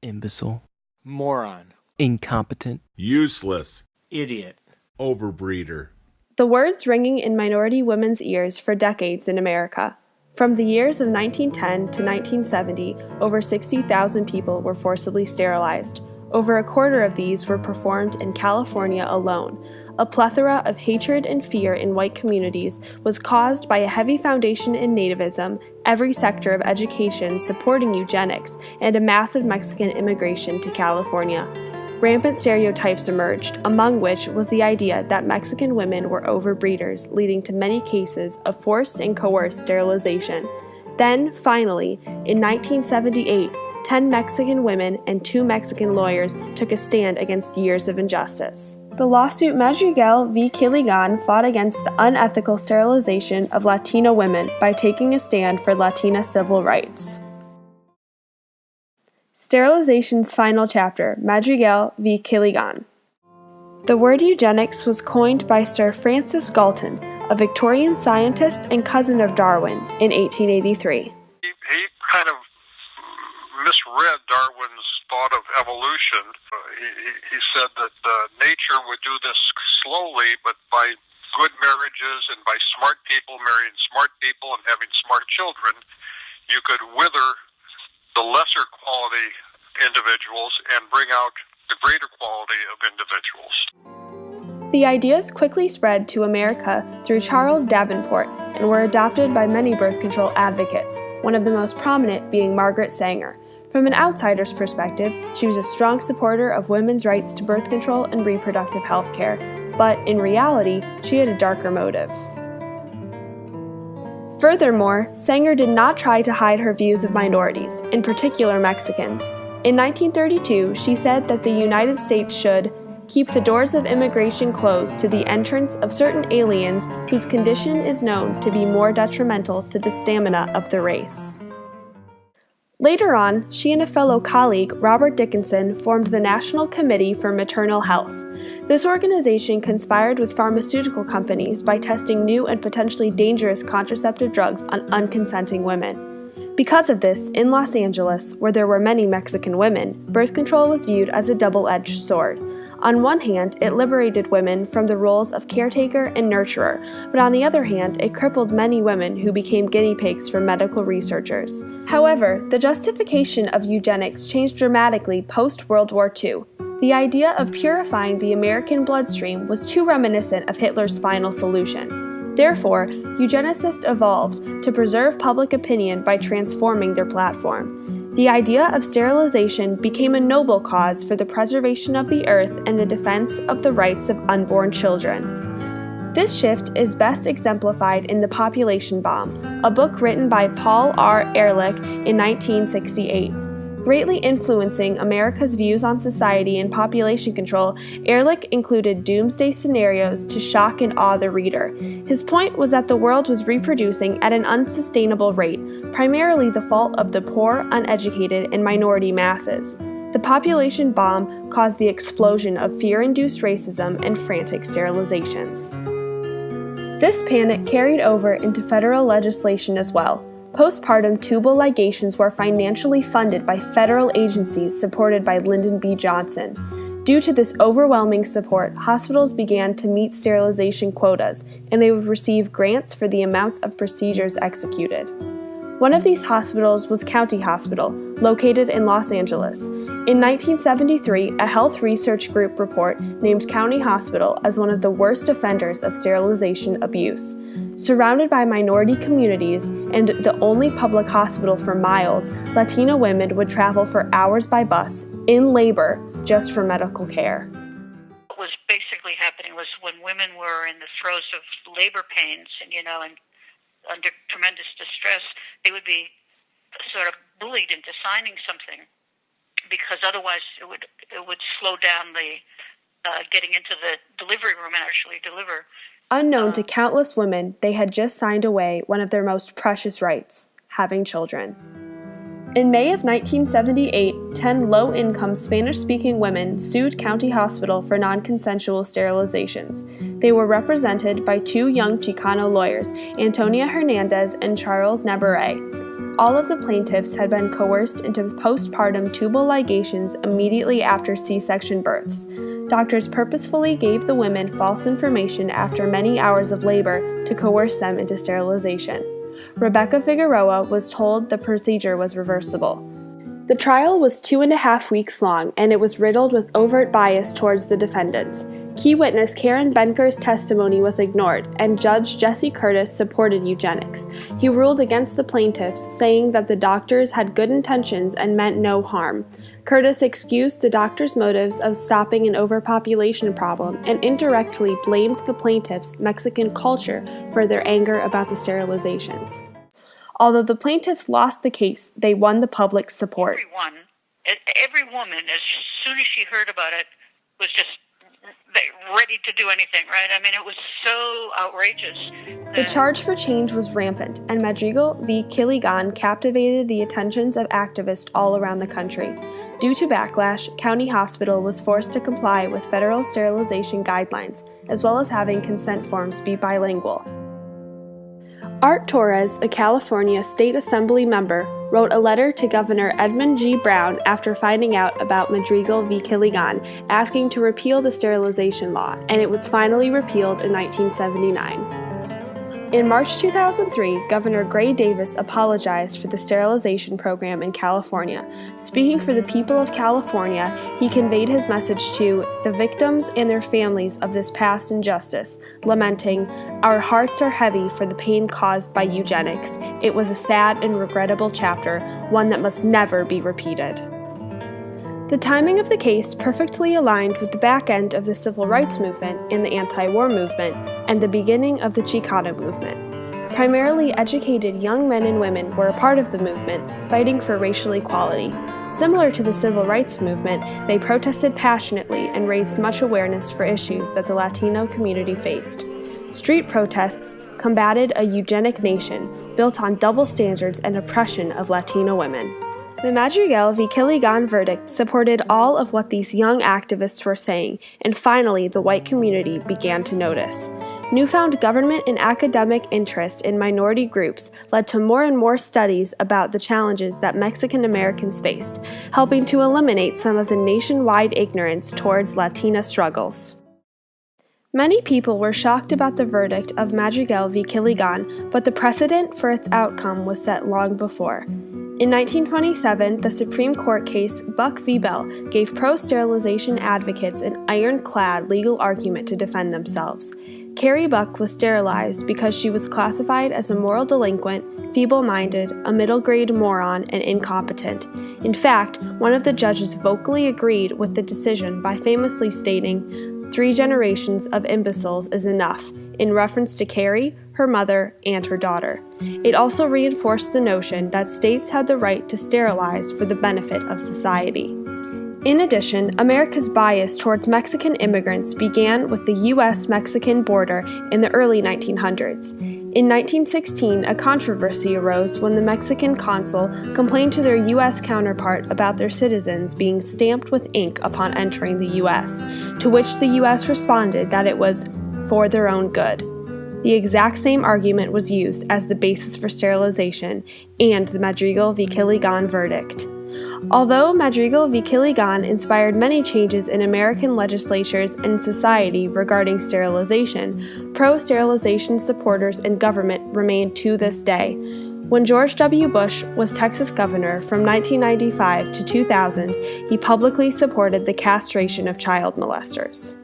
Imbecile. Moron. Incompetent. Useless. Idiot. Overbreeder. The words ringing in minority women's ears for decades in America. From the years of 1910 to 1970, over 60,000 people were forcibly sterilized. Over a quarter of these were performed in California alone. A plethora of hatred and fear in white communities was caused by a heavy foundation in nativism, every sector of education supporting eugenics, and a massive Mexican immigration to California. Rampant stereotypes emerged, among which was the idea that Mexican women were overbreeders, leading to many cases of forced and coerced sterilization. Then, finally, in 1978, 10 Mexican women and 2 Mexican lawyers took a stand against years of injustice. The lawsuit Madrigal v. Quilligan fought against the unethical sterilization of Latino women by taking a stand for Latina civil rights. Sterilization's final chapter, Madrigal v. Quilligan. The word eugenics was coined by Sir Francis Galton, a Victorian scientist and cousin of Darwin, in 1883. He kind of misread Darwin's thought of evolution. He said that nature would do this slowly, but by good marriages and by smart people marrying smart people and having smart children, you could wither the lesser quality individuals and bring out the greater quality of individuals. The ideas quickly spread to America through Charles Davenport and were adopted by many birth control advocates, one of the most prominent being Margaret Sanger. From an outsider's perspective, she was a strong supporter of women's rights to birth control and reproductive health care, but in reality, she had a darker motive. Furthermore, Sanger did not try to hide her views of minorities, in particular Mexicans. In 1932, she said that the United States should keep the doors of immigration closed to the entrance of certain aliens whose condition is known to be more detrimental to the stamina of the race. Later on, she and a fellow colleague, Robert Dickinson, formed the National Committee for Maternal Health. This organization conspired with pharmaceutical companies by testing new and potentially dangerous contraceptive drugs on unconsenting women. Because of this, in Los Angeles, where there were many Mexican women, birth control was viewed as a double-edged sword. On one hand, it liberated women from the roles of caretaker and nurturer, but on the other hand, it crippled many women who became guinea pigs for medical researchers. However, the justification of eugenics changed dramatically post-World War II. The idea of purifying the American bloodstream was too reminiscent of Hitler's final solution. Therefore, eugenicists evolved to preserve public opinion by transforming their platform. The idea of sterilization became a noble cause for the preservation of the earth and the defense of the rights of unborn children. This shift is best exemplified in The Population Bomb, a book written by Paul R. Ehrlich in 1968. Greatly influencing America's views on society and population control, Ehrlich included doomsday scenarios to shock and awe the reader. His point was that the world was reproducing at an unsustainable rate, primarily the fault of the poor, uneducated, and minority masses. The population bomb caused the explosion of fear-induced racism and frantic sterilizations. This panic carried over into federal legislation as well. Postpartum tubal ligations were financially funded by federal agencies supported by Lyndon B. Johnson. Due to this overwhelming support, hospitals began to meet sterilization quotas, and they would receive grants for the amounts of procedures executed. One of these hospitals was County Hospital, located in Los Angeles. In 1973, a health research group report named County Hospital as one of the worst offenders of sterilization abuse. Surrounded by minority communities and the only public hospital for miles, Latino women would travel for hours by bus, in labor, just for medical care. What was basically happening was when women were in the throes of labor pains and under tremendous distress, they would be sort of bullied into signing something because otherwise it would slow down the getting into the delivery room and actually deliver. Unknown to countless women, they had just signed away one of their most precious rights, having children. In May of 1978, 10 low-income Spanish-speaking women sued County Hospital for non-consensual sterilizations. They were represented by 2 young Chicano lawyers, Antonia Hernandez and Charles Navarre. all of the plaintiffs had been coerced into postpartum tubal ligations immediately after C-section births. Doctors purposefully gave the women false information after many hours of labor to coerce them into sterilization. Rebecca Figueroa was told the procedure was reversible. The trial was 2.5 weeks long, and it was riddled with overt bias towards the defendants. Key witness Karen Benker's testimony was ignored, and Judge Jesse Curtis supported eugenics. He ruled against the plaintiffs, saying that the doctors had good intentions and meant no harm. Curtis excused the doctors' motives of stopping an overpopulation problem and indirectly blamed the plaintiffs' Mexican culture for their anger about the sterilizations. Although the plaintiffs lost the case, they won the public's support. Every woman, as soon as she heard about it, was just ready to do anything, right? I mean, it was so outrageous. The charge for change was rampant, and Madrigal v. Quilligan captivated the attentions of activists all around the country. Due to backlash, County Hospital was forced to comply with federal sterilization guidelines, as well as having consent forms be bilingual. Art Torres, a California State Assembly member, wrote a letter to Governor Edmund G. Brown after finding out about Madrigal v. Quilligan, asking to repeal the sterilization law, and it was finally repealed in 1979. In March 2003, Governor Gray Davis apologized for the sterilization program in California. Speaking for the people of California, he conveyed his message to the victims and their families of this past injustice, lamenting, "Our hearts are heavy for the pain caused by eugenics. It was a sad and regrettable chapter, one that must never be repeated." The timing of the case perfectly aligned with the back end of the civil rights movement and the anti-war movement, and the beginning of the Chicano movement. Primarily educated young men and women were a part of the movement, fighting for racial equality. Similar to the civil rights movement, they protested passionately and raised much awareness for issues that the Latino community faced. Street protests combated a eugenic nation built on double standards and oppression of Latino women. The Madrigal v. Quilligan verdict supported all of what these young activists were saying, and finally the white community began to notice. Newfound government and academic interest in minority groups led to more and more studies about the challenges that Mexican Americans faced, helping to eliminate some of the nationwide ignorance towards Latina struggles. Many people were shocked about the verdict of Madrigal v. Quilligan, but the precedent for its outcome was set long before. In 1927, the Supreme Court case Buck v. Bell gave pro-sterilization advocates an ironclad legal argument to defend themselves. Carrie Buck was sterilized because she was classified as a moral delinquent, feeble-minded, a middle-grade moron, and incompetent. In fact, one of the judges vocally agreed with the decision by famously stating, "3 generations of imbeciles is enough," in reference to Carrie, her mother, and her daughter. It also reinforced the notion that states had the right to sterilize for the benefit of society. In addition, America's bias towards Mexican immigrants began with the U.S.-Mexican border in the early 1900s. In 1916, a controversy arose when the Mexican consul complained to their U.S. counterpart about their citizens being stamped with ink upon entering the U.S., to which the U.S. responded that it was for their own good. The exact same argument was used as the basis for sterilization and the Madrigal v. Quilligan verdict. Although Madrigal v. Quilligan inspired many changes in American legislatures and society regarding sterilization, pro-sterilization supporters and government remain to this day. When George W. Bush was Texas governor from 1995 to 2000, he publicly supported the castration of child molesters.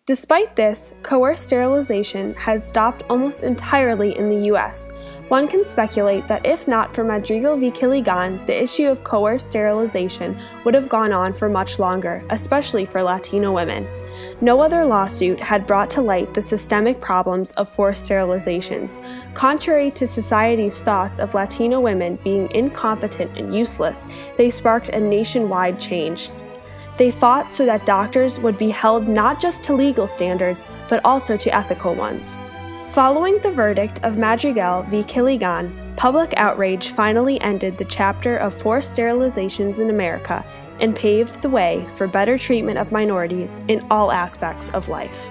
Despite this, coerced sterilization has stopped almost entirely in the U.S. One can speculate that if not for Madrigal v. Quilligan, the issue of coerced sterilization would have gone on for much longer, especially for Latino women. No other lawsuit had brought to light the systemic problems of forced sterilizations. Contrary to society's thoughts of Latino women being incompetent and useless, they sparked a nationwide change. They fought so that doctors would be held not just to legal standards, but also to ethical ones. Following the verdict of Madrigal v. Quilligan, public outrage finally ended the chapter of forced sterilizations in America and paved the way for better treatment of minorities in all aspects of life.